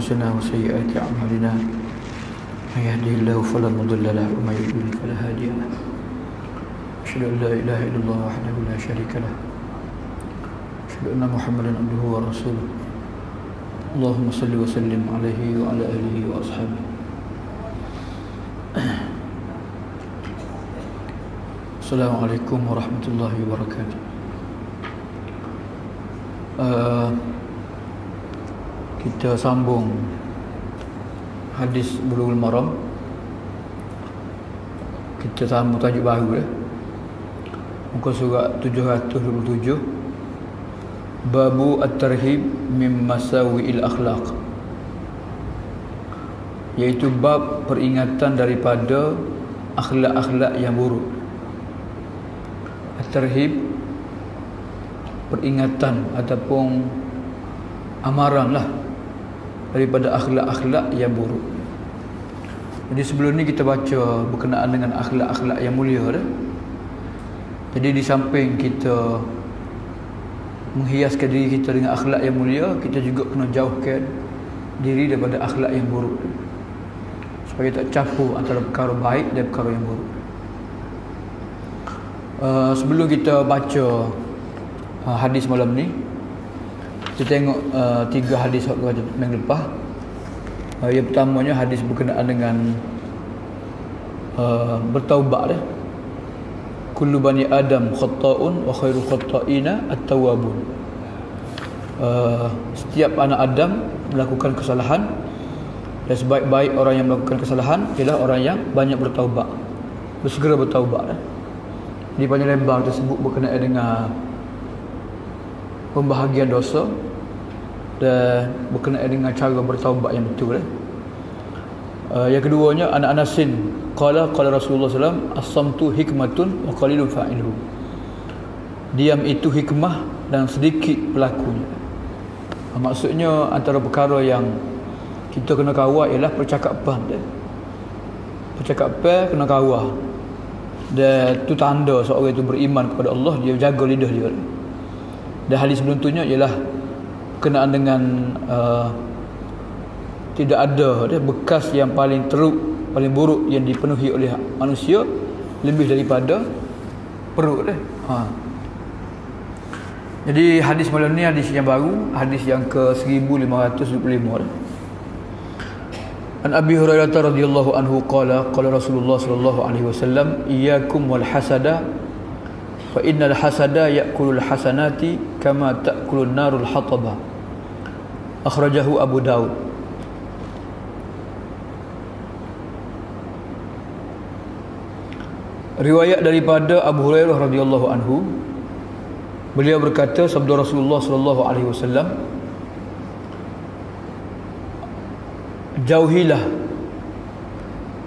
أنفسنا وسيئات أعمالنا من يهده الله فلا مضل له ومن يضلل فلا هادي له أشهد أن لا إله إلا الله وحده لا شريك له أشهد أن محمدا عبده ورسوله اللهم صل وسلم عليه وعلى آله وأصحابه. Assalamualaikum warahmatullahi wabarakatuh. Kita sambung hadis Bulughul Maram. Kita sambung tajuk baru muka surat 727, Babu At-Tarhib min Masawi'il Akhlaq, iaitu bab peringatan daripada akhlak-akhlak yang buruk. At-Tarhib, peringatan ataupun amaran lah daripada akhlak-akhlak yang buruk. Jadi sebelum ni kita baca berkenaan dengan akhlak-akhlak yang mulia dah. Jadi di samping kita menghiaskan diri kita dengan akhlak yang mulia, kita juga kena jauhkan diri daripada akhlak yang buruk, supaya tak campur antara perkara baik dan perkara yang buruk. Sebelum kita baca hadis malam ni, kita tengok 3 hadis yang lepas. Yang pertamanya hadis berkenaan dengan bertaubat dah. Kullu bani Adam khata'un wa khairu khata'ina at-tawwabun. Setiap anak Adam melakukan kesalahan, dan sebaik-baik orang yang melakukan kesalahan ialah orang yang banyak bertaubat, bersegera bertaubat. Di panjang lebar tersebut berkenaan dengan pembahagian dosa dan berkenaan dengan cara bertaubat yang betul. Yang keduanya, anak Anasin qala Rasulullah SAW, as-samtu hikmatun wa qalilun fa'iluhu. Diam itu hikmah dan sedikit pelakunya. Maksudnya antara perkara yang kita kena kawal ialah percakapan dia. Percakapan kena kawal. Dan itu tanda seorang itu beriman kepada Allah, dia jaga lidah dia. Dan hadis sebelum tu ialah berkenaan dengan tidak ada bekas yang paling teruk, paling buruk yang dipenuhi oleh manusia lebih daripada perut dia. Jadi hadis malam ni hadis yang baru, hadis yang ke 1525. An Abi Hurairah radhiyallahu anhu qala Rasulullah sallallahu alaihi wasallam, iyyakum wal hasada fa innal hasada ya'kulul hasanati kama ta'kulun narul hataba. Akhrajahu Abu Daud. Riwayat daripada Abu Hurairah radhiyallahu anhu, beliau berkata, sabda Rasulullah sallallahu alaihi wasallam, jauhilah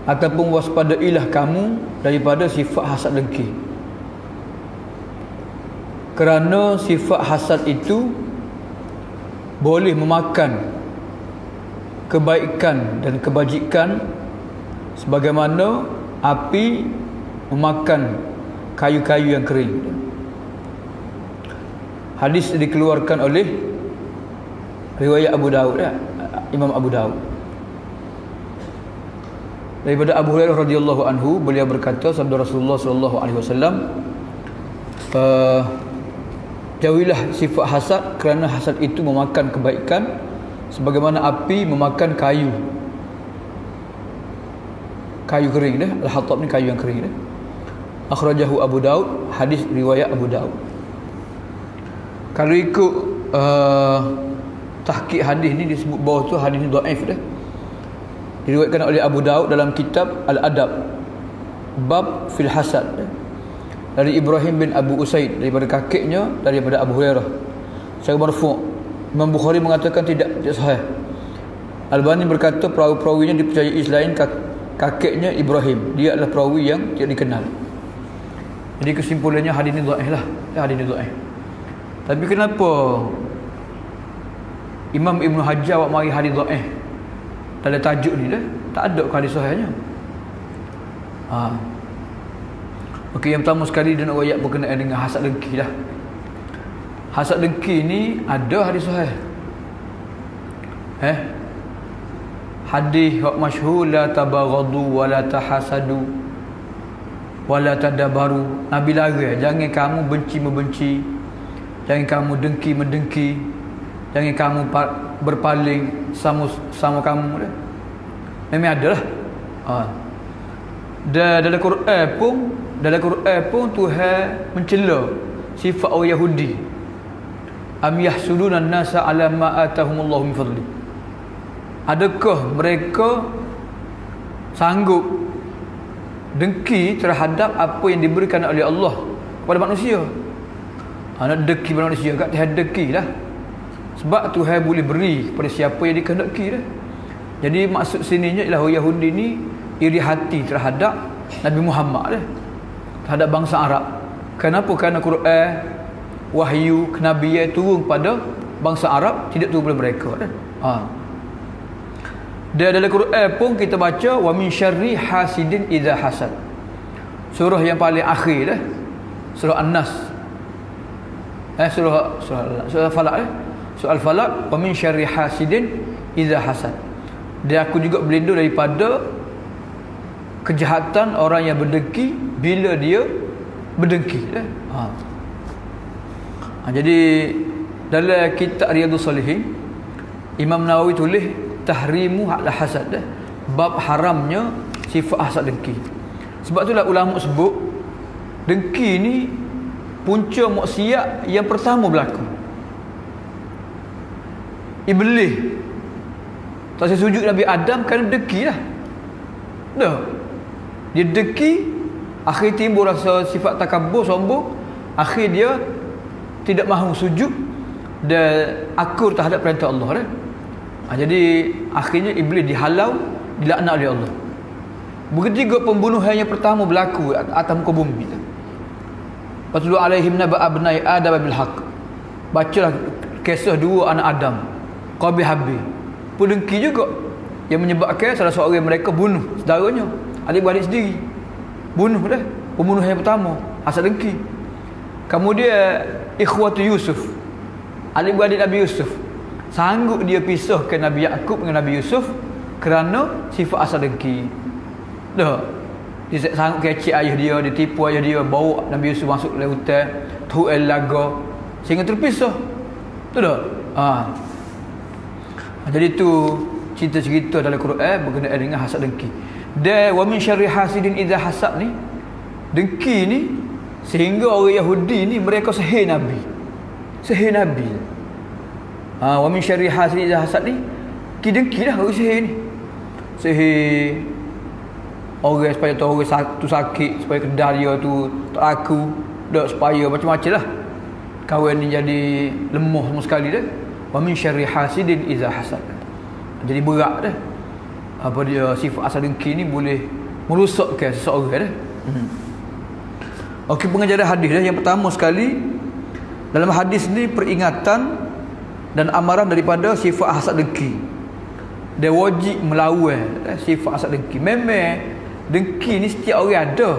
ataupun waspadailah kamu daripada sifat hasad dengki, kerana sifat hasad itu boleh memakan kebaikan dan kebajikan sebagaimana api memakan kayu-kayu yang kering. Hadis dikeluarkan oleh riwayat Abu Daud, Imam Abu Daud. Daripada Abu Hurairah radhiyallahu anhu, beliau berkata, sabda Rasulullah sallallahu alaihi wasallam, jauhilah sifat hasad kerana hasad itu memakan kebaikan sebagaimana api memakan kayu kering dah. Al-hatab ni kayu yang kering dah. Akhrajahu Abu Daud, hadis riwayat Abu Daud. Kalau ikut tahqiq hadis ni, disebut bawah tu hadis ni dhaif dah. Diriwayatkan oleh Abu Daud dalam kitab Al-Adab, bab fil hasad, dari Ibrahim bin Abu Usaid, daripada kakeknya, daripada Abu Hurairah secara marfu'. Imam Bukhari mengatakan tidak sahih. Albani berkata perawi-perawinya dipercayai selain kakeknya Ibrahim, dia adalah perawi yang tidak dikenal. Jadi kesimpulannya hadis ni dhaif lah. Hadis ni dhaif. Tapi kenapa Imam Ibn Hajar awak mari hadis dhaif dalam tajuk ni dah? Tak ada hadis sahihnya. Okey, yang pertama sekali dia nak ayat berkenaan dengan hasad dengki lah. Hasad dengki ni ada hadis sahih. hadis hak masyhur, la tabaghadu wa la tahasadu wa la tadabaru. Nabi larang jangan kamu benci membenci, jangan kamu dengki mendengki, jangan kamu berpaling sama kamu dah. Memang ada lah. Dalam Quran pun Tuhan mencela sifat orang Yahudi. Am yahsuduna an-nasa ala ma atahumullahu min fadli. Adakah mereka sanggup dengki terhadap apa yang diberikan oleh Allah kepada manusia? Nak dengki pada manusia kat Tuhan dengki lah. Sebab Tuhan boleh beri kepada siapa yang dikehendaki dah. Jadi maksud sininya ialah orang Yahudi ni iri hati terhadap Nabi Muhammad dah, terhadap bangsa Arab. Kenapa? Kerana Quran, wahyu, kenabian turun pada bangsa Arab, tidak turun pada mereka dah. Dan dalam Quran pun kita baca wa min syarri hasidin idza hasad. Surah yang paling akhir dah, surah An-Nas. Surah Falaq dah. Surah Al-Falaq, wa min syarri hasidin idza hasad. Dan aku juga berlindung daripada kejahatan orang yang berdengki bila dia berdengki. Jadi dalam kitab Riyadhus Shalihin, Imam Nawawi tulis tahrimu al-hasad, bab haramnya sifat hasad dengki. Sebab itulah ulama sebut dengki ni punca maksiat yang pertama berlaku. Iblis tak sujud Nabi Adam kerana dengki lah. Dah. Dia dengki, akhir timbul rasa sifat takabur, sombong, akhir dia tidak mahu sujud dan akur terhadap perintah Allah dah. Jadi akhirnya iblis dihalau, dilaknat oleh Allah. Begitu juga pembunuhan yang pertama berlaku atas muka bumi. Watlu alaihim naba abnai adam bil haqq. Bacalah kisah dua anak Adam, Qabil Habil. Dengki juga yang menyebabkan salah seorang mereka bunuh saudaranya, adik-beradik sendiri. Bunuh dah. Pembunuhan yang pertama, hasad dengki. Kemudian ikhwatu Yusuf, adik-beradik Nabi Yusuf, sanggup dia pisahkan Nabi Yaqub dengan Nabi Yusuf kerana sifat hasad dengki. Dah. Dia sanggup kecik ayah dia, dia tipu ayah dia, bawa Nabi Yusuf masuk dalam hutan, tuai laga sehingga terpisah. Tu dah. Jadi tu cerita-cerita dalam Quran berkenaan dengan hasad dengki. Dan wa min syarri hasidin idza hasad ni, dengki ni sehingga orang Yahudi ni mereka sihir Nabi. Sihir Nabi. Wa min syarri hasidin idza hasad ni, ki dengki dah orang sihir ni. Sihir orang supaya tu orang tu sakit, supaya kedar dia tu tak laku, dak supaya macam-macam lah. Kawan ni jadi lemah semua sekali dah. Wa min syarri hasidin idza hasad. Jadi berat dah. Apa dia sifat hasad dengki ni boleh merosakkan seseorang dah. Okey, pengajaran hadis dah. Yang pertama sekali, dalam hadis ni peringatan dan amaran daripada sifat hasad dengki. Dia wajib melawan sifat hasad dengki. Memang dengki ni setiap orang ada.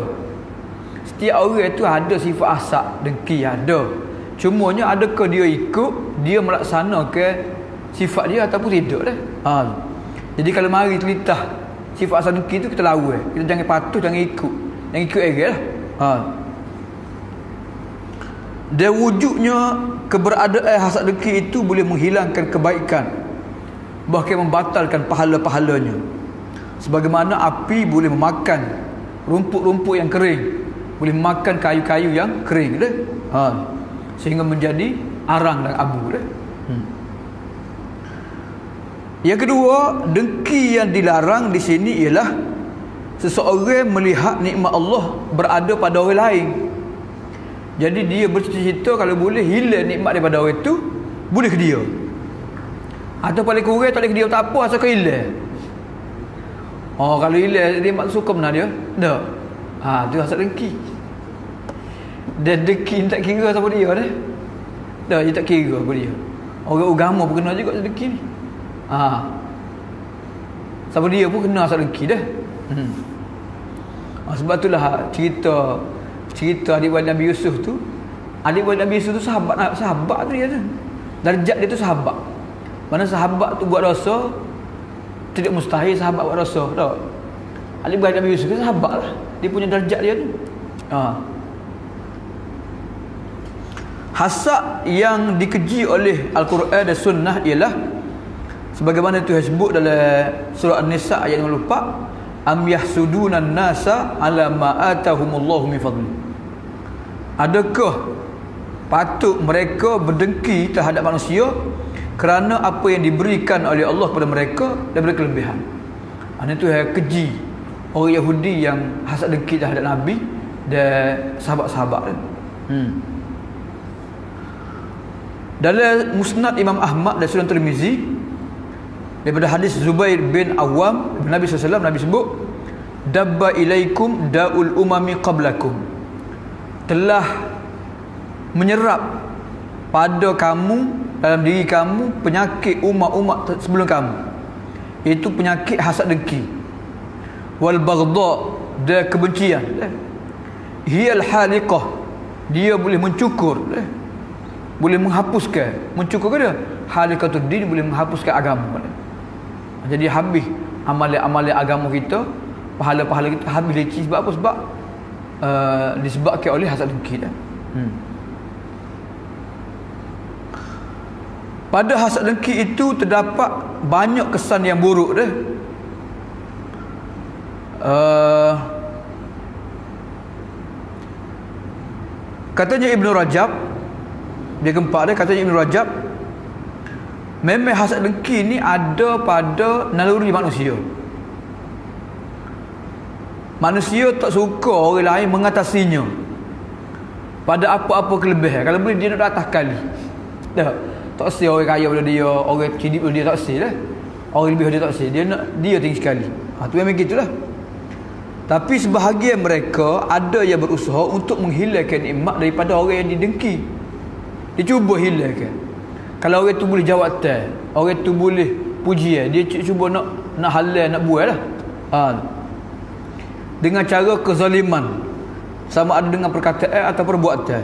Setiap orang tu ada sifat hasad dengki, ada. Cumanya adakah dia ikut, dia melaksanakan sifat dia ataupun tidak dah. Jadi kalau mari telitah sifat hasad dengki tu, kita lawan. Kita jangan patuh, jangan ikut. Jangan ikut lah. Dan wujudnya keberadaan hasad dengki itu boleh menghilangkan kebaikan, bahkan membatalkan pahala-pahalanya. Sebagaimana api boleh memakan rumput-rumput yang kering, boleh memakan kayu-kayu yang kering dah. Sehingga menjadi arang dan abu dah. Yang kedua, dengki yang dilarang di sini ialah seseorang melihat nikmat Allah berada pada orang lain. Jadi dia bercita-cita kalau boleh hilang nikmat daripada orang itu, boleh ke dia. Atau paling kurang tak boleh ke dia, tak apa, asal kau hilang. Kalau hilang dia mak suka benar dia. Tak. Tu hasad dengki. Dan dengki tak kira siapa dia dah. Dah, dia tak kira apa dia. Orang agama pun kena juga dengki ni. Siapa dia pun kena hasad dengki dah. Sebab itulah cerita adik-beradik Nabi Yusuf tu. Adik-beradik Nabi Yusuf tu sahabat tu dia tu. Darjat dia tu sahabat. Mana sahabat tu buat dosa, tidak mustahil sahabat buat dosa, tak? Ali bin Abi Yusuf sahabat lah. Dia punya darjat dia tu. Hasad yang dikeji oleh Al-Quran dan Sunnah ialah sebagaimana Tuhan sebut dalam surah An-Nisa ayat 54, am yahsudunan nasa ala ma atahumullahu min fadli. Adakah patut mereka berdengki terhadap manusia kerana apa yang diberikan oleh Allah kepada mereka daripada kelebihan. Itu yang keji orang Yahudi yang hasad dengki terhadap Nabi dan sahabat-sahabat. Dalam Musnad Imam Ahmad dan Sunan Tirmizi daripada hadis Zubair bin Awam, Nabi SAW, Nabi sebut, dabba ilaikum da'ul umami qablakum, telah menyerap pada kamu, dalam diri kamu, penyakit umat-umat sebelum kamu, iaitu penyakit hasad dengki, wal baghdha, dan kebencian. Hiyal haliqah, dia boleh mencukur, boleh menghapuskan. Mencukur ke dia? Haliqatud din, boleh menghapuskan agama. Jadi habis amalan-amalan agama kita, pahala-pahala kita habis leceh. Sebab apa? Sebab disebabkan oleh hasad dengki. Pada hasad dengki itu terdapat banyak kesan yang buruk dah. Katanya Ibn Rajab, dia keempat dia, katanya Ibn Rajab, memang hasad dengki ni ada pada naluri manusia. Manusia tak suka orang lain mengatasinya pada apa-apa kelebihan. Kalau boleh dia nak atas kali. Tak si orang kaya pada dia, orang cidik pada dia, tak si lah. Orang lebih dia tak si, dia nak dia tinggi sekali. Tu memang gitulah. Tapi sebahagian mereka ada yang berusaha untuk menghilangkan nikmat daripada orang yang didengki. Dia cuba hilangkan. Kalau orang tu boleh jawatan, orang tu boleh pujian, dia cuba nak halal, nak buat lah. Dengan cara kezaliman, sama ada dengan perkataan atau perbuatan.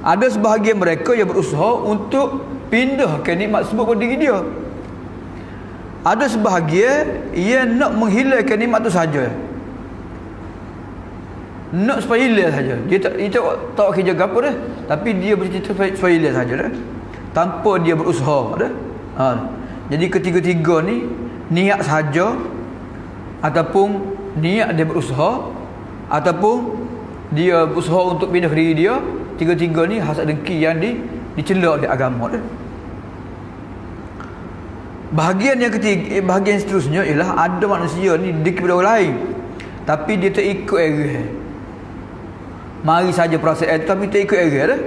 Ada sebahagian mereka yang berusaha untuk pindahkan nikmat tersebut pada diri dia. Ada sebahagian yang nak menghilangkan nikmat tu saja, nak supaya hilang saja. Dia tak kerja apa dah, tapi dia bercerita supaya hilang saja dah, tanpa dia berusaha dah. Jadi ketiga-tiga ni niat saja, ataupun niat dia berusaha, ataupun dia berusaha untuk pindah diri dia. Tiga-tiga ni hasad dengki yang dicela oleh agama dah. Bahagian yang ketiga, bahagian seterusnya ialah ada manusia ni dengki pada orang lain, tapi dia tak ikut arah. Mari saja perasaan tapi tak ikut arah dah.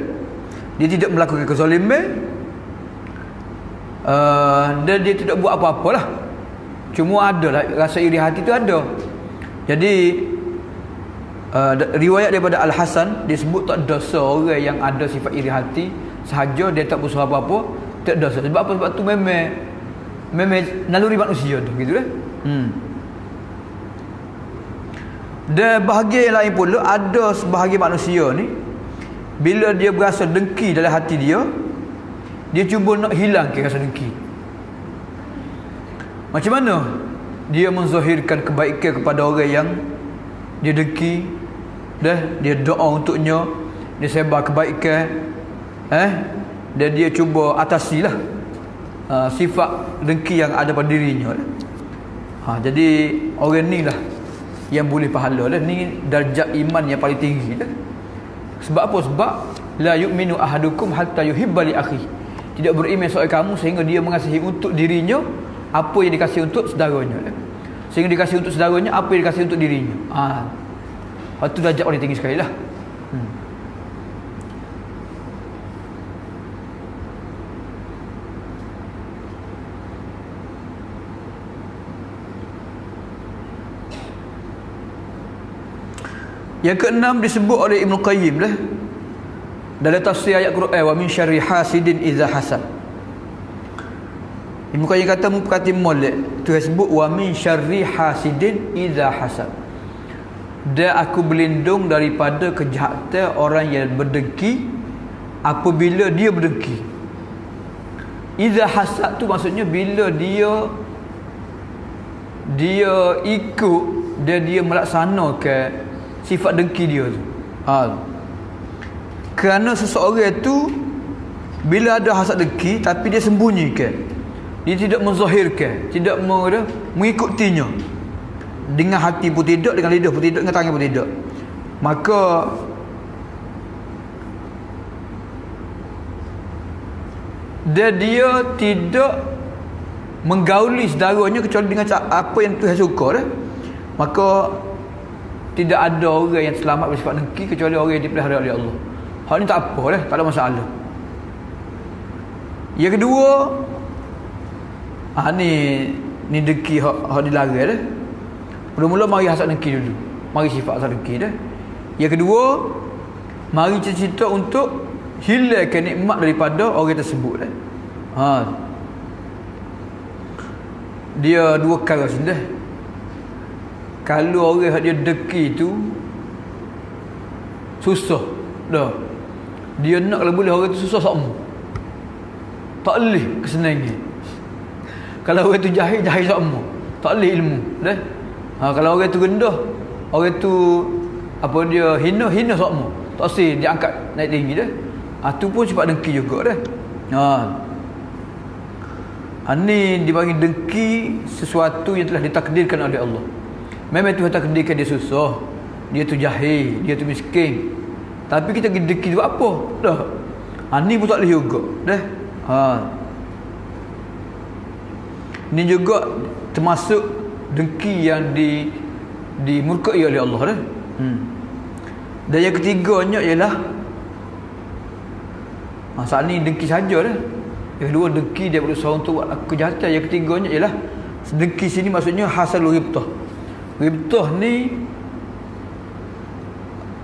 Dia tidak melakukan kezaliman, dan dia tidak buat apa-apalah. Cuma ada lah rasa iri hati tu ada. Jadi riwayat daripada Al-Hasan disebut tak dosa orang yang ada sifat iri hati sahaja, dia tak berusaha apa-apa, tak dosa. Sebab apa? Sebab tu memang naluri manusia tu, gitu kan. Dan bahagian yang lain pula, ada sebahagian manusia ni bila dia berasa dengki dalam hati dia, dia cuba nak hilangkan rasa dengki. Macam mana? Dia menzahirkan kebaikan kepada orang yang dia dengki, dia doa untuknya, dia sebar kebaikan, dan dia cuba atasilah sifat dengki yang ada pada dirinya. Jadi orang ni lah yang boleh pahala lah. Ni darjat iman yang paling tinggi lah. Sebab apa? Sebab la yu'minu ahadukum hatta yuhibba li akhi. Tidak beriman seorang kamu sehingga dia mengasihi untuk dirinya apa yang dikasihi untuk saudaranya. Sehingga dikasihi untuk saudaranya apa yang dikasihi untuk dirinya. Itu darjat paling tinggi sekali lah. Yang keenam disebut oleh Ibn Qayyim lah dalam tafsir ayat Quran, wa min syarri hasidin idza hasad. Ibn Qayyim kata mempekati molek tu sebut wa min syarri hasidin idza hasad. Dan aku berlindung daripada kejahatan orang yang berdengki apabila dia berdengki. Iza hasad tu maksudnya bila dia ikut dia melaksanakan sifat dengki dia tu. Kerana seseorang tu bila ada hasad dengki tapi dia sembunyikan, dia tidak menzahirkan, tidak mengikutinya, dengan hati pun tidak, dengan lidah pun tidak, dengan tangan pun tidak, maka dia tidak menggauli saudaranya kecuali dengan apa yang Tuhan suka dah. Maka tidak ada orang yang selamat bersifat dengki kecuali orang yang dipelihara oleh Allah. Hal ni tak apa dah, tak ada masalah. Yang kedua, ni dengki hak dilarang dah. Mula-mula mari hasad dengki dulu. Mari sifat hasad dengki dah. Yang kedua, mari cerita untuk hilangkan nikmat daripada orang tersebut dah. Dia dua perkara sini dah. Kalau orang dia dengki tu susah dah. Dia nak kalau boleh orang tu susah sama. Tak boleh kesenangan. Kalau orang tu jahil sama. Tak boleh ilmu dah. Kalau orang tu rendah, orang tu apa dia hina sama. Tak sih dia angkat naik tinggi dah. Tu pun sebab dengki juga dah. Ni dipanggil dengki sesuatu yang telah ditakdirkan oleh Allah. Memang Tuhan takdirkan dia susah, dia tu jahil, dia tu miskin, tapi kita dengki tu apa dah. Ni pun tak boleh juga dah. Ni juga termasuk dengki yang dimurkai oleh Allah dah. Dan yang ketiganya ialah saat ni dengki saja dah. Yang kedua dengki dia berusaha untuk buat kejahatan. Yang ketiganya ialah dengki sini maksudnya hasalul ghibtah. Ghibtah ni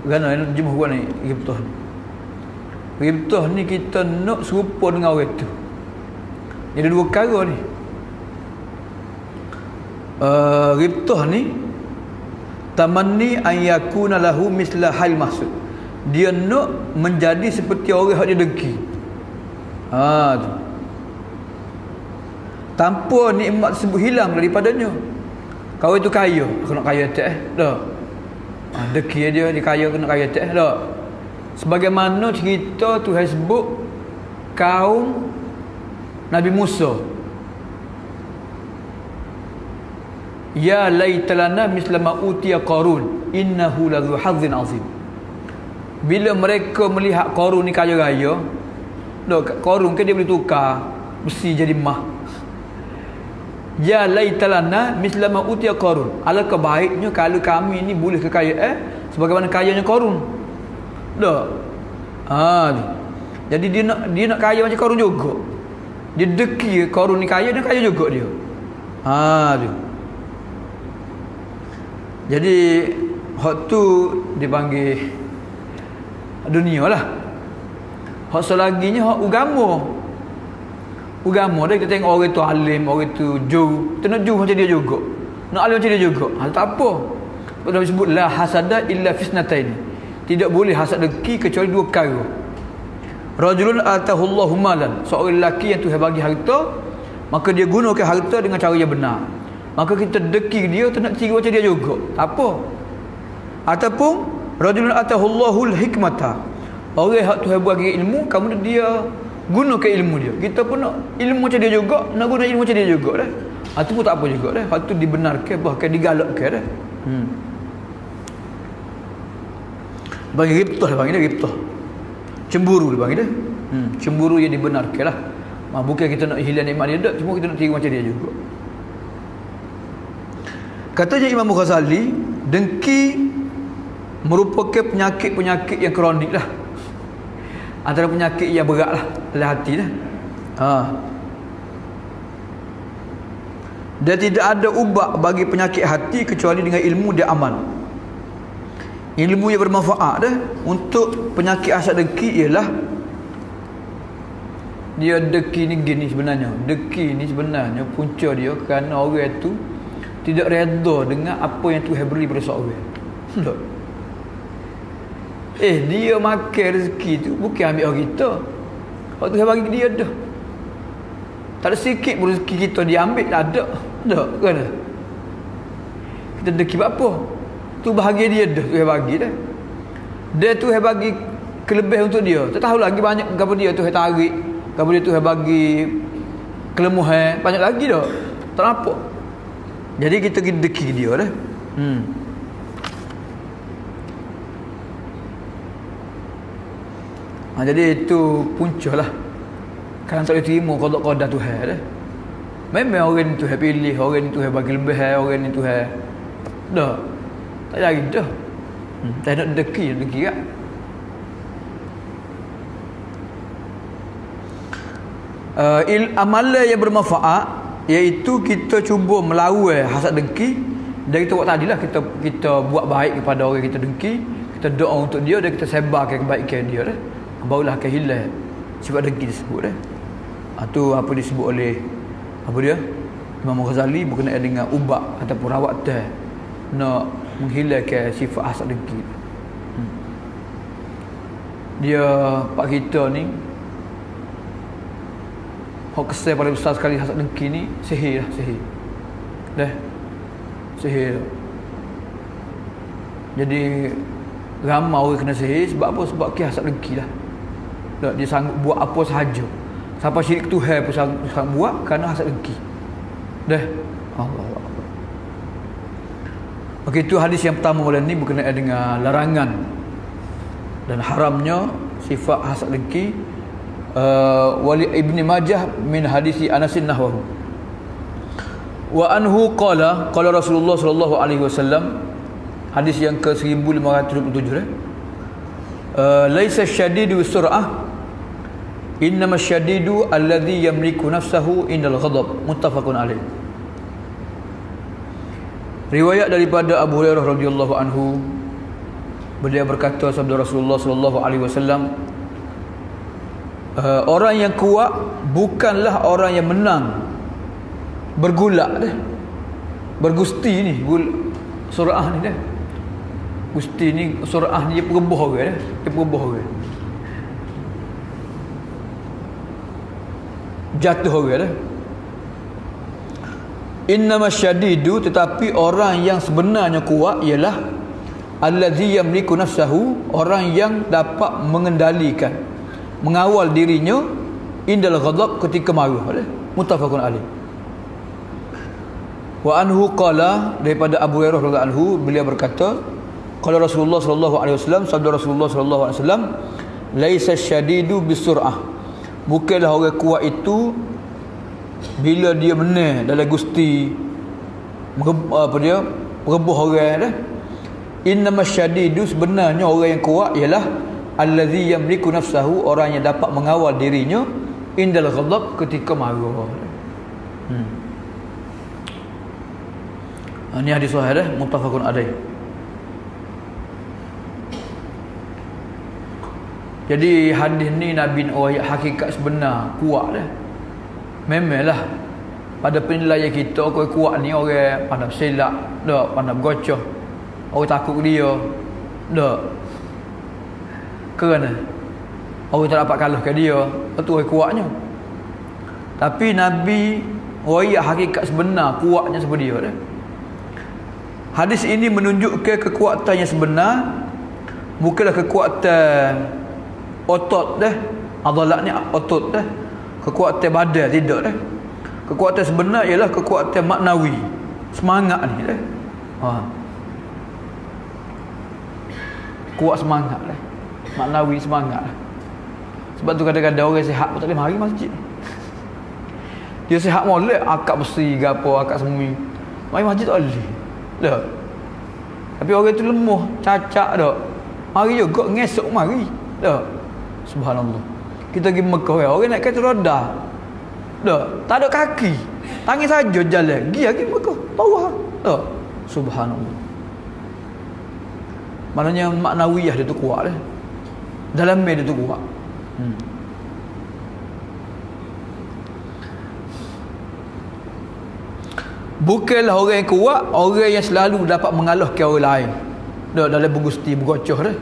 gana jemaah gua ni ghibtah ni. Ghibtah ni kita nak serupa dengan orang tu. Jadi dua perkara ni. Ghibtah ni tamanni an yakuna lahu misla hal mahsud. Dia nak menjadi seperti orang yang dia dengki. Tu. Tanpa nikmat tersebut hilang daripadanya. Kau itu kaya, aku nak kaya tak dah. Dengki dia kaya, aku nak kaya tak dah. Sebagaimana cerita Tuhan sebut kaum Nabi Musa. Ya laitalana misla ma utiya Qarun innahu ladzu hazzin azim. Bila mereka melihat Qarun ni kaya raya, Qarun kan dia boleh tukar besi jadi emas. Ya laitalana misla ma utiya Qarun. Alangkah baiknya kalau kami ni boleh kekayaan sebagaimana kayanya Qarun. Jadi dia nak kaya macam Qarun juga. Dia dengki Qarun ni kaya, dia kaya juga dia. Jadi hak tu dipanggil dunia lah. Hak selaginya hak agama dia, kita tengok orang tu alim, orang tu jauh, kita nak jauh macam dia juga, nak alim macam dia juga. Tak apa. Nabi sebut la hasada illa fisnatain. Tidak boleh hasad dengki kecuali dua perkara. Rajulun atahullahu malan, seorang lelaki yang Tuhan bagi harta, maka dia gunakan harta dengan cara yang benar. Maka kita dengki dia, kita nak tiru macam dia juga. Tak apa. Ataupun rajulun atahullahul hikmata, orang yang Tuhan bagi ilmu, kemudian dia gunakan ilmu dia. Kita pun nak ilmu macam dia juga, nak guna ilmu macam dia juga dah. Itu pun tak apa juga dah. Hal tu dibenarkan, bahkan digalakkan dah. Bagi ghibtah dia panggil dia ghibtah. Cemburu dia panggil dia. Cemburu yang dibenarkan lah. Bukan kita nak hilang nikmat dia tak, cuma kita nak tiru macam dia juga. Katanya Imam Ghazali, dengki merupakan penyakit-penyakit yang kronik lah. Antara penyakit yang berat lah dalam hati lah. Dan tidak ada ubat bagi penyakit hati kecuali dengan ilmu dia aman. Ilmu yang bermanfaat dah. Untuk penyakit hasad dengki ialah dia dengki ni gini sebenarnya. Dengki ni sebenarnya punca dia kerana orang tu tidak redha dengan apa yang Tuhan beri pada seorang. Dia makan rezeki tu bukan ambil orang kita. Hak Tuhan bagi dia dah. Tak ada sikit pun rezeki kita diambil, tak ada. Tak kan? Kita deki apa? Tu bahagia dia dah, tu bagi dah. Dia tu bagi kelebih untuk dia. Tak tahu lagi banyak gapo dia tu tarik, gapo dia tu bagi kelemahan, banyak lagi dah. Tak nampak. Jadi kita deki dia dah. Jadi itu puncalah. Kan tak boleh terima qada Tuhan dah. Memang orang tu pilih, orang tu bagi lebih, orang tu dah. Tak lagi dah. Tak nak deki kan. Amalan yang bermanfaat iaitu kita cuba melawan hasad dengki, dan kita buat tadilah, kita buat baik kepada orang kita dengki, kita doa untuk dia dan kita sebarkan kebaikan dia dah. Barulah akan hilang sifat dengki tersebut dah. Itu apa disebut oleh apa dia? Imam Ghazali berkenaan dengan ubat ataupun rawatan nak menghilangkan sifat hasad dengki. Dia pak kita ni hak kesal paling besar sekali hasad dengki ni sihir lah, sihir. Dah. Sihir. Jadi ramai orang kena sihir sebab apa? Sebab hasad dengki lah. Dia sanggup buat apa sahaja. Sampai syirik Tuhan pun sanggup buat kerana hasad dengki. Dah. Allah. Okey, itu hadis yang pertama malam ni berkenaan dengan larangan dan haramnya sifat hasad dengki. Wali Ibn Majah min hadisi Anas nahwahu. Wa anhu qala Rasulullah sallallahu alaihi wasallam, hadis yang ke 1527 laisa syadidu sur'ah, innama syadidu alladhi yamliku nafsahu indal ghadab, muttafaqun alaih. Riwayat daripada Abu Hurairah radhiyallahu anhu, beliau berkata sabda Rasulullah sallallahu alaihi wasallam, orang yang kuat bukanlah orang yang menang bergulak dah, bergusti ni, surah ni dah. Gusti ni, surah ni dia perebuh orang dah, dia perebuh orang, jatuh orang dah. Innama syadidu, tetapi orang yang sebenarnya kuat ialah allazi yamliku nafsahu, orang yang dapat mengendalikan, mengawal dirinya indal ghadab, ketika marah. Muttafaqun alaih. Wa anhu qala, daripada Abu Hurairah radhiyallahu anhu, beliau berkata qala Rasulullah sallallahu alaihi wasallam, sabda Rasulullah sallallahu alaihi wasallam, laisa syadidu bisur'ah, bukanlah orang kuat itu bila dia menang dalam gusti apa dia merebuh orang dah. Innama syadidu, sebenarnya orang yang kuat ialah allazi yamliku nafsahu, orang yang dapat mengawal dirinya indal ghadab, ketika marah. Ini hadis sahih dah, muttafaqun alaih. Jadi hadis ni Nabi hakikat sebenar kuat dah. Memanglah pada penilaian kita, orang kuat ni orang pandai silap dak, pandai bergocah, orang takut dia dak, kerana orang tak dapat kalahkan dia, itu orang kuatnya. Tapi Nabi royak hakikat sebenar kuatnya seperti dia dah. Hadis ini menunjukkan kekuatan yang sebenar, bukanlah kekuatan otot dah, adalat ni otot dah, kekuatan badan tidak dah. Kekuatan sebenar ialah kekuatan maknawi, semangat ni dah. Kuat semangat dah, maknawi semangat dah. Sebab tu kadang-kadang orang sihat pun tak boleh mari masjid. Dia sihat molek, akak besi ke apa, akak semi, mari masjid tak boleh dah. Tapi orang tu lemah, cacat dah, mari juga ngesok mari dah. Subhanallah. Kita pergi Mekah, orang naik kereta roda dah, tak ada kaki, tangan saja jalan, pergi Mekah bawah dah. Subhanallah. Maknanya maknawiyah dia tu kuat dah, dalam dia tu kuat. Bukanlah orang yang kuat orang yang selalu dapat mengalahkan orang lain dah, dalam bergusti bergocoh dah.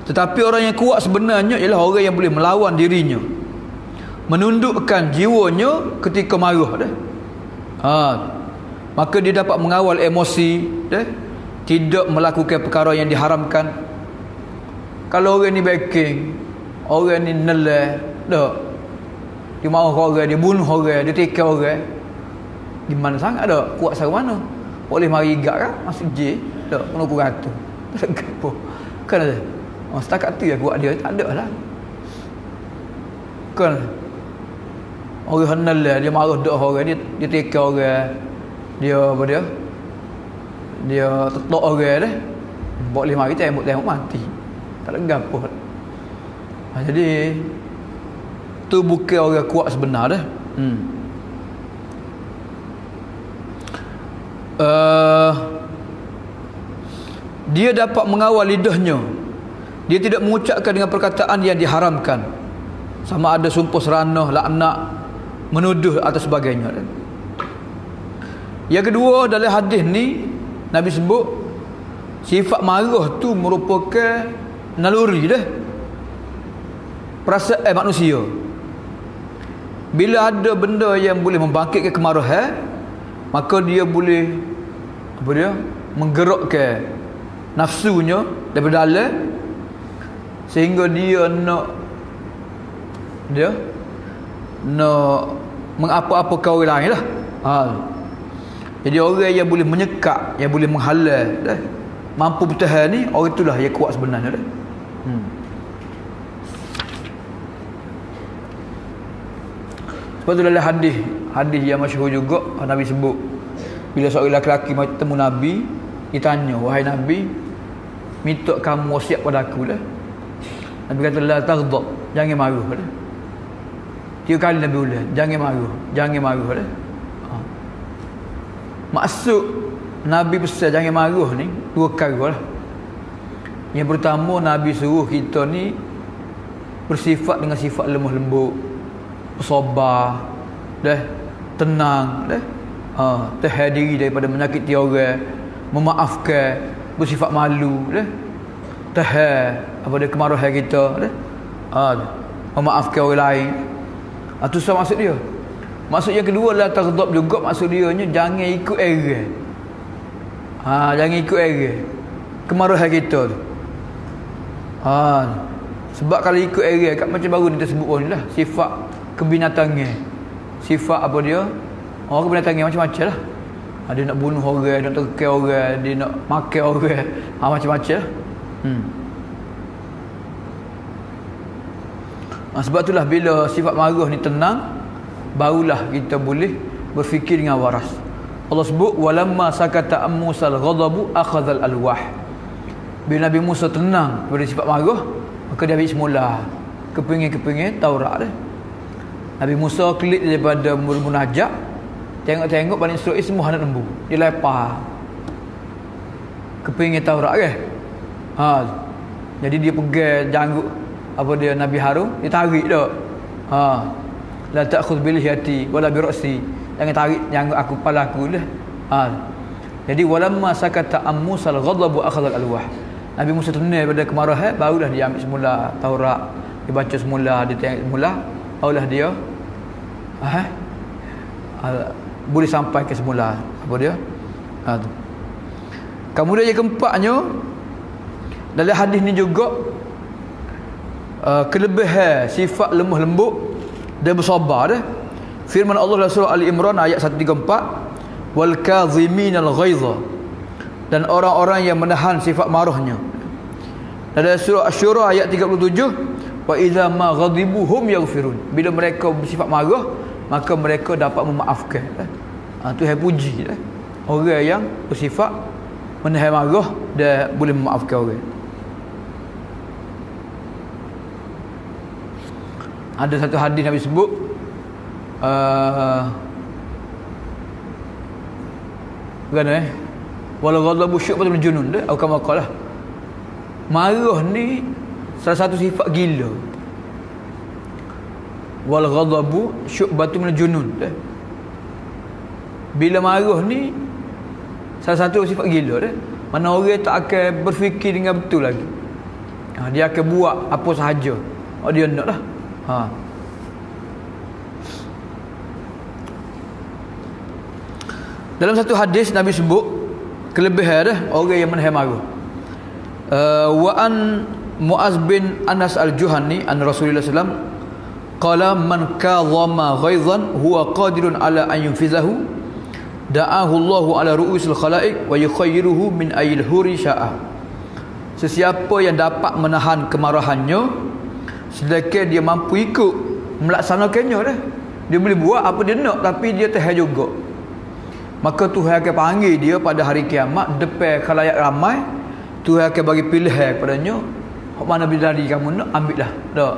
Tetapi orang yang kuat sebenarnya ialah orang yang boleh melawan dirinya, menundukkan jiwanya ketika marah dah. Maka dia dapat mengawal emosi dah, tidak melakukan perkara yang diharamkan. Kalau orang ni backing, orang ni neleh dah, dia marah orang, dia bunuh orang, dia tikar orang, gimana sangat dah, kuat sara mana? Boleh mari gak kan masuk J dah, kena pukul ratu. Tak apa kan ada. Setakat tu ya kuat dia, tak ada lah kan. Orang henal lah, dia marah dak orang, dia tikar orang, dia apa dia tetok orang dah, boleh mari tembok mati, tak ada gapo. Jadi tu bukan orang kuat sebenar dah. Dia dapat mengawal lidahnya, dia tidak mengucapkan dengan perkataan yang diharamkan, sama ada sumpah seranah, laknat, menuduh atau sebagainya. Yang kedua, dalam hadis ni Nabi sebut sifat marah tu merupakan naluri dah, perasaan manusia. Bila ada benda yang boleh membangkitkan kemarahan, maka dia boleh menggerakkan nafsunya daripada dalam, sehingga dia nak mengapa-apakan orang lain lah. Jadi orang yang boleh menyekat, yang boleh menghalau dah, mampu bertahan ni, orang itulah yang kuat sebenarnya dah. Sebab tu dalam hadis yang masyhur juga, Nabi sebut bila seorang lelaki bertemu Nabi, ditanya, wahai Nabi, minta kamu wasiat pada aku dah. Nabi kata, la taghdab, jangan marah dah. 3 kali Nabi ulang, jangan marah dah. Maksud Nabi pesan jangan marah ni 2 perkara lah. Yang pertama, Nabi suruh kita ni bersifat dengan sifat lemah lembut, bersabar dah, tenang dah, tahan diri daripada menyakiti orang, memaafkan, bersifat malu dah, tahan apa kemarahan kita dah, memaafkan orang lain. Itu sama maksud dia. Maksud yang kedua lah taghdab juga, maksud dia nya jangan ikut error. Jangan ikut error kemarahan kita tu. Sebab kalau ikut error kat macam baru ni kita sebut ni lah, sifat kebinatangan, sifat apa dia, orang kebinatangan macam-macam lah. Dia nak bunuh orang, dia nak terkek orang, dia nak makan orang, macam-macam lah. Sebab itulah bila sifat marah ni tenang, barulah kita boleh berfikir dengan waras. Allah sebut walamma sakata Musal ghadabu akhadhal alwah. Bila Nabi Musa tenang pada sifat marah, maka dia ambil semula kepingin Taurat dah. Nabi Musa klik daripada munajat, tengok Bani Israel semua hendak lembu, dia lepas kepingin Taurat kan. Jadi dia pegang janggut apa dia Nabi Harun, dia tarik dak. La ta'khudh bil lihiyati wala bi ra'si, jangan tarik janggut aku, kepala aku dah. Jadi walamma sakata Musal ghadabu akhadhal alwah. Nabi Musa tenang pada kemarahan, barulah dia ambil semula Taurat, dia baca semula, dia tengok semula, barulah dia boleh sampai ke semula apa dia. Kemudian yang keempatnya, dalam hadis ni juga kelebihan sifat lemah lembut dan bersabar dah. Firman Allah dalam surah Ali Imran ayat 134, wal kaziminal ghaidha, dan orang-orang yang menahan sifat marahnya. Dalam surah Asy-Syura ayat 37, wa idza ma ghadibu hum yaghfirun, bila mereka bersifat marah maka mereka dapat memaafkan. Tu hai puji dah, orang yang bersifat menahan marah dan boleh memaafkan orang. Ada satu hadis Nabi sebut bagaimana wal ghadabu syu'batun junun dah, atau kama qala, marah ni salah satu sifat gila. Wal ghadabu syu'batun junun dah, bila marah ni salah satu sifat gila dah, mana orang tak akan berfikir dengan betul lagi. Dia akan buat apa sahaja dia nak lah. Dalam satu hadis Nabi sebut kelebihan dah orang yang menahan marah. Wa an Muaz bin Anas al-Juhani an Rasulullah sallam qala man kadhama ghaizan huwa qadirun ala an yunfizahu da'ahu Allahu ala ru'usil khalaiq wa yukhayyiruhu min ayil huri sya'a. Sesiapa yang dapat menahan kemarahannya sedekah dia mampu ikut melaksanakannya dah. Dia boleh buat apa dia nak tapi dia tahan juga. Maka Tuhan akan panggil dia pada hari kiamat depan khalayak ramai. Tuhan akan bagi pilihan kepadanya. Hak mana bidari kamu nak ambil dah. Dak.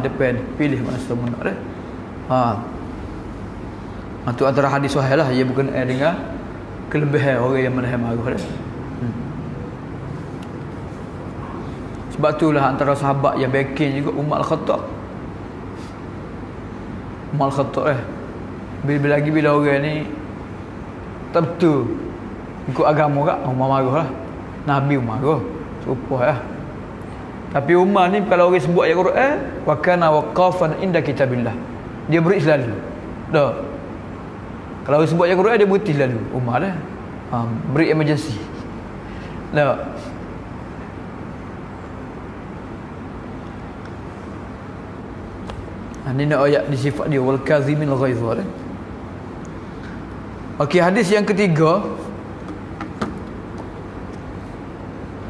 Depan pilih mana semua nak dah. Itu antara hadis sahih lah, ia berkenaan dengan kelebihan orang yang menahan marah dah. Sebab itulah antara sahabat yang backing juga Umar Al-Khattab. Umar Al-Khattab bila lagi bila orang ni tak betul ikut agama kat Umar marah lah. Nabi Umar marah serupa lah. Tapi Umar ni kalau orang sebut ayat Quran wa kana waqafan inda kitabillah, dia beri selalu dah. Kalau orang sebut ayat Quran dia berhenti selalu Umar dah. Beri emergency dah. Ini nak ayat di sifat dia wal kazimin ghaizah. Okey, hadis yang ketiga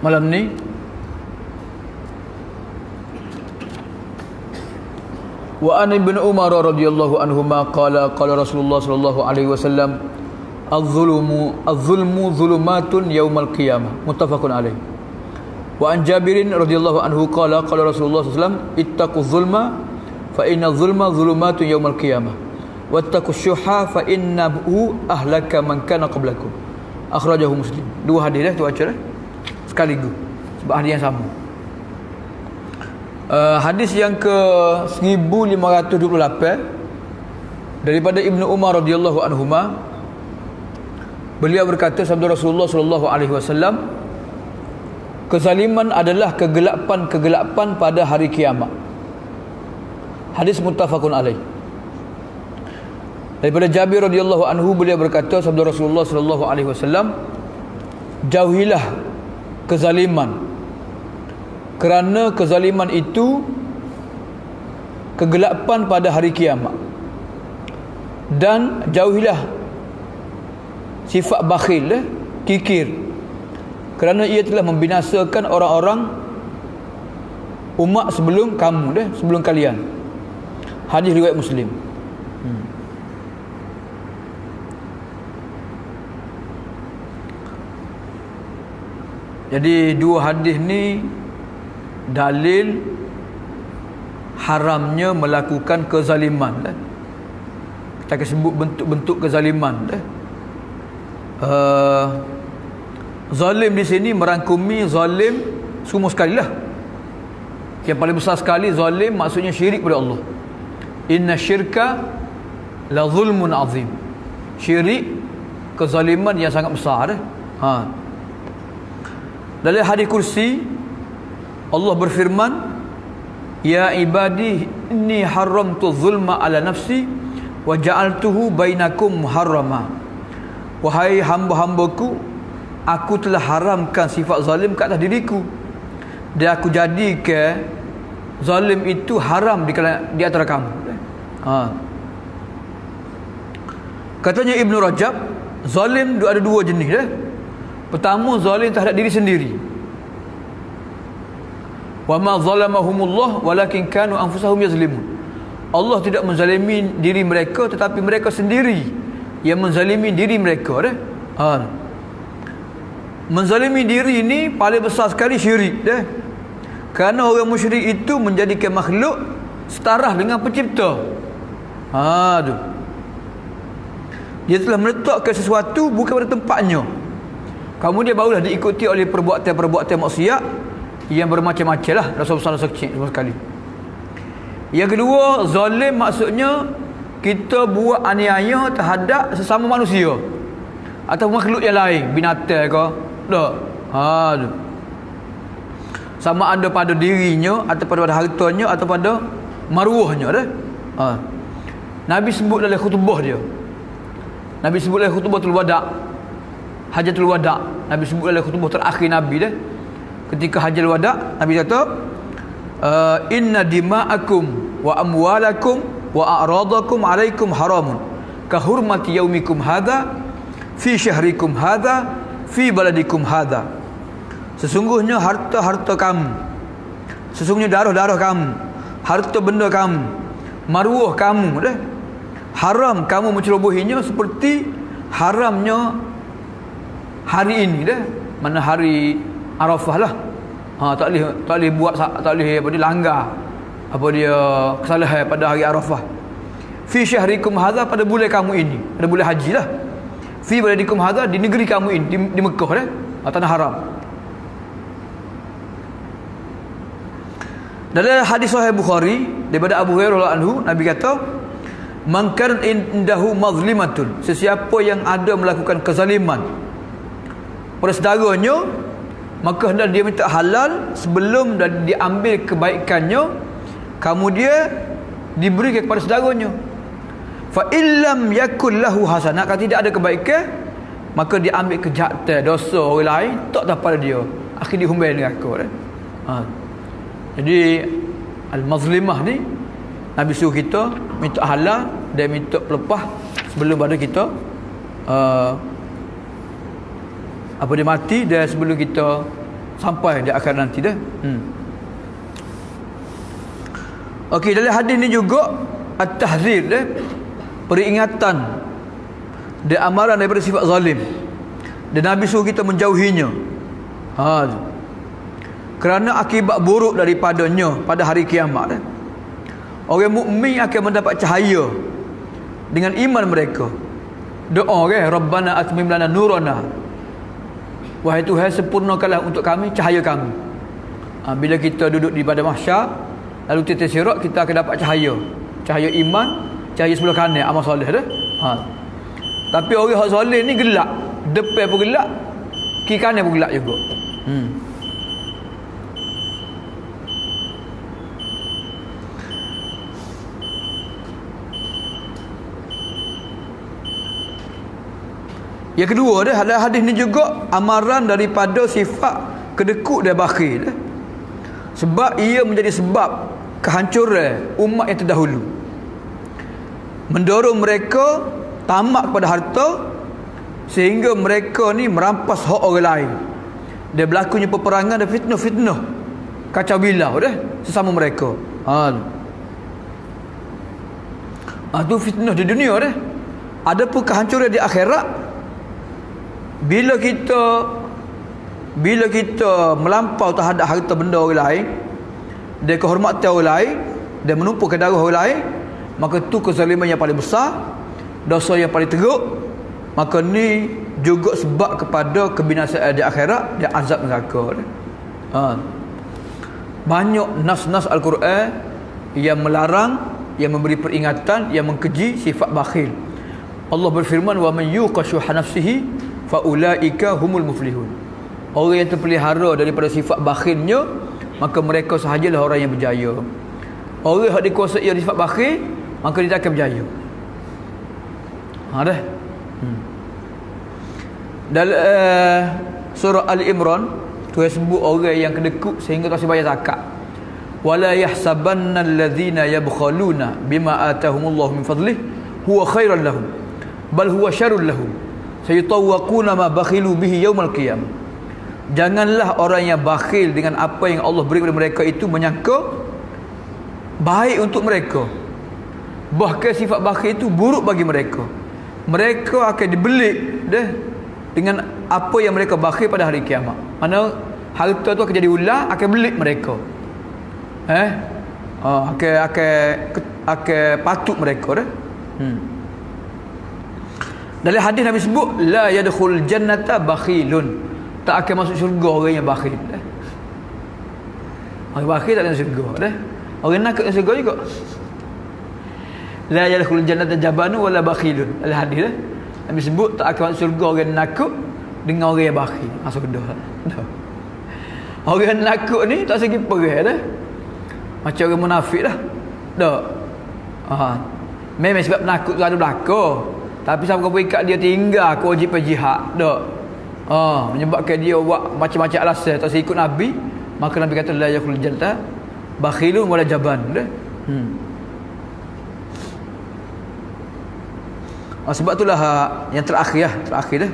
malam ni wa an ibn Umar radhiyallahu anhuma qala Rasulullah sallallahu alaihi wasallam az-zulmu zulumatun yaumal qiyamah muttafaqun alaih. Wa an Jabirin radhiyallahu anhu qala Rasulullah sallallahu alaihi wasallam ittaquz zulma fa inna zulma zulumatun yaumal qiyamah wattaqus syuha fa innahu ahlaka man kana qablakum. Akhrajahu Muslim. Dua hadis dah tu baca dah sekaligus sebab hadis yang sama. Hadis yang ke 1528 daripada Ibnu Umar radhiyallahu anhuma, beliau berkata sabda Rasulullah sallallahu alaihi wasallam, kezaliman adalah kegelapan-kegelapan pada hari kiamat. Hadis muttafaqun alaih. Daripada Jabir radhiyallahu anhu, beliau berkata sabda Rasulullah sallallahu alaihi wasallam, jauhilah kezaliman, kerana kezaliman itu kegelapan pada hari kiamat. Dan jauhilah sifat bakhil, kikir, kerana ia telah membinasakan orang-orang umat sebelum kamu, sebelum kalian. Hadis riwayat Muslim. Jadi dua hadis ni dalil haramnya melakukan kezaliman. Kita akan sebut bentuk-bentuk kezaliman. Zalim di sini merangkumi zalim semua sekali lah. Yang paling besar sekali zalim maksudnya syirik pada Allah. Inna syirka la zulmun azim. Syirik kezaliman yang sangat besar. Dalam hadis kursi Allah berfirman, ya ibadi inni haramtu zulma ala nafsi wa ja'altuhu bainakum muharrama. Wahai hamba-hambaku, aku telah haramkan sifat zalim ke atas diriku, dan aku jadikan zalim itu haram di antara kamu. Katanya Ibn Rajab, zalim ada dua jenis. Pertama, zalim terhadap diri sendiri. Wa ma zalamahumullah walakin kanu anfusahum yazlimun. Allah tidak menzalimi diri mereka, tetapi mereka sendiri yang menzalimi diri mereka. Menzalimi diri ini paling besar sekali syirik. Kerana orang musyrik itu menjadikan makhluk setara dengan pencipta. Dia telah meletakkan sesuatu bukan pada tempatnya. Kemudian barulah diikuti oleh perbuatan-perbuatan maksiat yang bermacam-macam lah. Rasulullah SAW sama sekali. Yang kedua, zalim maksudnya kita buat aniaya terhadap sesama manusia atau makhluk yang lain, binatang ke, tak? Sama ada pada dirinya atau pada hartanya atau pada maruahnya. Nabi sebut dalam khutbah dia, Nabi sebut lagi khutbatul wada', hajatul wada'. Nabi sebut lagi khutbah terakhir Nabi dah. Ketika hajatul wada', Nabi kata, inna dima'akum wa amwalakum wa a'radakum alaikum haramun ka hurmati yaumikum hadha fi syahrikum hadha fi baladikum hadha. Sesungguhnya harta-harta kamu, sesungguhnya darah-darah kamu, harta benda kamu, maruah kamu dah, haram kamu mencerobohinya seperti haramnya hari ini dah. Mana hari Arafah lah. Tak boleh buat, tak boleh apa dia langgar, apa dia kesalahan pada hari Arafah. Fi syahrikum hadha, pada bulan kamu ini, pada bulan haji lah. Fi baladikum hadha, di negeri kamu ini, di Mekah dah, tanah haram. Dalam hadis Sahih Bukhari daripada Abu Hurairah anhu, Nabi kata, man kan indahu mazlimatun, sesiapa yang ada melakukan kezaliman pada saudaranya, maka hendak dia minta halal sebelum diambil kebaikannya, kamu dia diberi kepada saudaranya. Fa illam yakul lahu hasanah, kalau tidak ada kebaikan, maka dia ambil kejahatan, dosa orang lain, tak dapat dia, akhirnya dihumbai dengan aku. Jadi al-mazlimah ni Nabi suruh kita minta halal dan minta pelepah sebelum pada kita apa dia mati, dan sebelum kita sampai di akhir nanti dah. Okey, dalam hadis ni juga at-tahzir dah, peringatan dan amaran daripada sifat zalim, dan Nabi suruh kita menjauhinya. Kerana akibat buruk daripadanya pada hari kiamat dah. Orang mukmin akan mendapat cahaya dengan iman mereka. Doa kan, Rabbana atmim lana nurana, wahai Tuhan, sempurnakanlah untuk kami cahaya kami. Bila kita duduk di pada mahsyar, lalu kita sirat, kita akan dapat cahaya, cahaya iman, cahaya sebelah kanan amal soleh dah. Tapi orang hak soleh ni gelap, depan pun gelap, kiri kanan pun gelap juga. Yang kedua dah, ada hadis ni juga amaran daripada sifat kedekut dan bakhil dah. Sebab ia menjadi sebab kehancuran umat yang terdahulu, mendorong mereka tamak kepada harta sehingga mereka ni merampas hak orang lain, dan berlakunya peperangan dan fitnah-fitnah kacau bilau dah sesama mereka. Tu fitnah di dunia dah. Adapun kehancuran di akhirat, bila kita melampau terhadap harta benda orang lain dan kehormatan orang lain dan menumpahkan darah orang lain, maka tu kezaliman yang paling besar, dosa yang paling teruk. Maka ni juga sebab kepada kebinasaan di akhirat dan azab neraka. Banyak nas-nas Al-Quran yang melarang, yang memberi peringatan, yang mengkeji sifat bakhil. Allah berfirman, wa man yuqa shuhha nafsihi faulaika humul muflihun. Orang yang terpelihara daripada sifat bakhilnya, maka mereka sahajalah orang yang berjaya. Orang yang dikuasai oleh sifat bakhil, maka dia akan berjaya. Dah. Dalam surah Al-Imran, Tuhan sebut orang yang kedekut sehingga tak bayar zakat. Wala yahsabanna alladhina yabkhaluna bima atahumullahu min fadlih huwa khairan lahum bal huwa syarrun lahum sayutawwaquna ma bakhilu bihi yaumal qiyamah. Janganlah orang yang bakhil dengan apa yang Allah beri kepada mereka itu menyangka baik untuk mereka, bahkan sifat bakhil itu buruk bagi mereka. Mereka akan dibelik dah dengan apa yang mereka bakhil pada hari kiamat. Mana harta tu akan jadi ular, akan belik mereka. Akan patut mereka dah. Dalam hadis Nabi sebut, la yadkhul jannata bakhilun, tak akan masuk syurga orang yang bakhil. Orang bakhil tak akan masuk syurga dah. Orang nakut masuk syurga juga. La yadkhul jannata jabanu wala bakhilun. Dalam hadis dah Nabi sebut tak akan masuk syurga orang nakut dengan orang yang bakhil. Masuk dah. Orang nakut ni tak segi perih dah. Macam orang munafik dah. Memang sebab penakut tu ada belakang. Tapi siapa kau ikat dia tinggal kewajipan jihad dak. Menyebabkan dia buat macam-macam alasan tak ikut Nabi, maka Nabi kata la yakul jannah bakhilun wala jaban dah. Sebab itulah yang terakhir dah.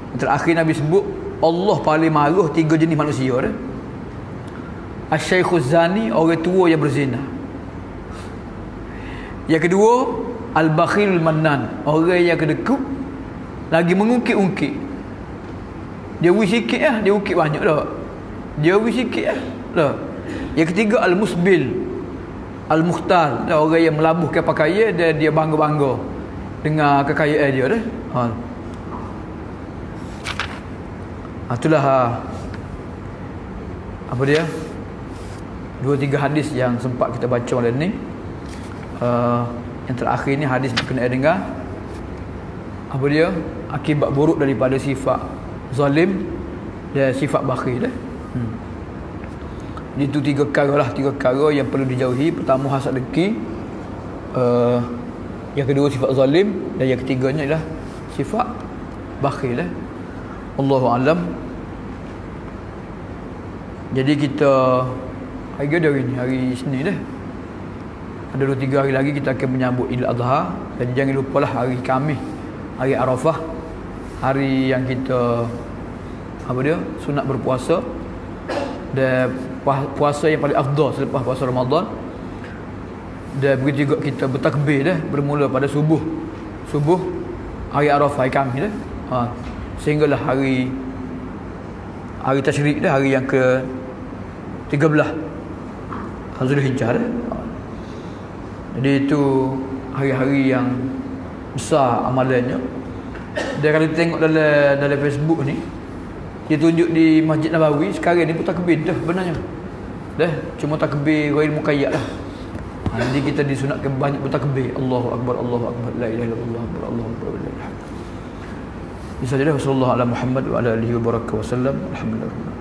Yang terakhir Nabi sebut Allah paling marah 3 jenis manusia dah. Asy-syaikhuz zani, orang tua yang berzina. Yang kedua, al-bakhilul mannan, orang yang kedekut lagi mengungkit-ungkit. Dia wis sikit dia ungkit banyak dah. Dia wis sikit dah. Yang ketiga, al-musbil, al-mukhtal, orang yang melabuhkan pakaian dan dia bangga-bangga dengan kekayaan dia dah. Itulah apa dia? 2-3 hadis yang sempat kita baca malam ni. Yang terakhir ni hadis berkenaan dengan apa dia? Akibat buruk daripada sifat zalim dan sifat bakhil dah. Itu 3 perkara yang perlu dijauhi. Pertama, hasad dengki. Yang kedua, sifat zalim, dan yang ketiganya adalah sifat bakhil dah. Allahu a'lam. Jadi kita hari ni hari Isnin dah. Ada 2-3 hari lagi kita akan menyambut Idul Adha, dan jangan lupalah hari Khamis, hari Arafah, hari yang kita apa dia? Sunat berpuasa, dan puasa yang paling afdal selepas puasa Ramadan. Dan begitu juga kita bertakbir dah bermula pada subuh hari Arafah, hari Khamis dah. Sehinggalah hari tasyrik dah, hari yang ke 13 Zulhijjah dah. Jadi itu hari-hari yang besar amalannya. Dan kalau tengok dalam Facebook ni, dia tunjuk di Masjid Nabawi sekarang ni pun takbir dah benarnya. Dah cuma takbir ghair muqayyad lah. Jadi kita disunatkan banyak bertakbir. Allahu akbar, Allahu akbar, la ilaha illallah, Allahu akbar, la ilaha illallah. Bisa jadi Rasulullah ala Muhammad wa ala alihi wa barakatuh wasallam. Alhamdulillah.